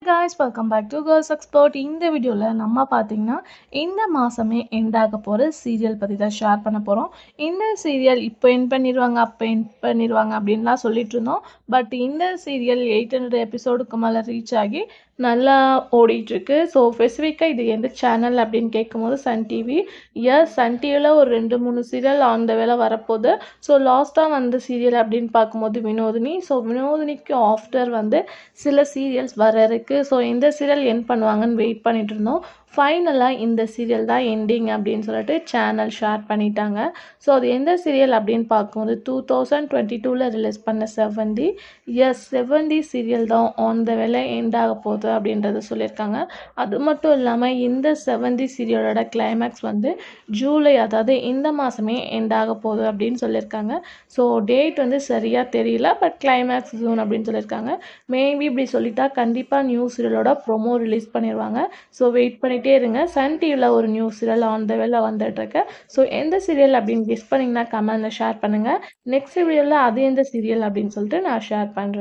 guys, welcome back to Girls Expert. இந்த வீடியோவில் நம்ம பார்த்தீங்கன்னா இந்த மாதமே எண்ட் ஆக போகிற சீரியல் பற்றி தான் ஷேர் பண்ண போகிறோம். இந்த சீரியல் இப்போ எண்ட் பண்ணிடுவாங்க, அப்போ எண்ட் பண்ணிடுவாங்க அப்படின்லாம் சொல்லிட்டு இருந்தோம். பட் இந்த சீரியல் 800 எபிசோடுக்கு மேலே ரீச் ஆகி நல்லா ஓடிட்டுருக்கு. ஸோ ஸ்பெசிஃபிக்காக இது எந்த சேனல் அப்படின்னு கேட்கும்போது சன் டிவி. சன் டிவியில் ஒரு 2-3 சீரியல் ஆன் த வேலை வரப்போகுது. ஸோ லாஸ்ட்டாக வந்த சீரியல் அப்படின்னு பார்க்கும்போது வினோதினி. ஸோ வினோதினிக்கு ஆஃப்டர் சில சீரியல்ஸ் வர இருக்கு. ஸோ இந்த சீரியல் எண்ட் பண்ணுவாங்கன்னு வெயிட் பண்ணிட்டு இருந்தோம். ஃபைனலாக இந்த சீரியல் தான் எண்டிங் அப்படின்னு சொல்லிட்டு சேனல் ஷேர் பண்ணிட்டாங்க. ஸோ அது எந்த சீரியல் அப்படின்னு பார்க்கும்போது 2022 ரிலீஸ் பண்ண செவந்தி. செவந்தி சீரியல் தான் ஆன் த வேலை எண்ட் ஆக போகுது அப்படின்றத சொல்லியிருக்காங்க. அது மட்டும் இல்லாமல் இந்த செவந்தி சீரியலோட கிளைமேக்ஸ் ஜூலை, அதாவது இந்த மாதமே எண்ட் ஆக போகுது அப்படின்னு சொல்லியிருக்காங்க. ஸோ டேட் சரியாக தெரியல, பட் கிளைமேக்ஸ் ஜூன் அப்படின்னு சொல்லியிருக்காங்க. மேபி இப்படி சொல்லிட்டா கண்டிப்பாக நியூ சீரியலோட ப்ரொமோ ரிலீஸ் பண்ணிடுவாங்க. ஸோ வெயிட் பண்ணிகிட்டே இருங்க. சன் டிவியில் ஒரு நியூ சீரியல் ஆன் த வேலை வந்துட்டுருக்கு. ஸோ எந்த சீரியல் அப்படின்னு கெஸ் பண்ணிங்கன்னா கமெண்ட்டில் ஷேர் பண்ணுங்கள். நெக்ஸ்ட் வீடியோவில் அது எந்த சீரியல் அப்படின்னு சொல்லிட்டு நான் ஷேர் பண்ணுறேன்.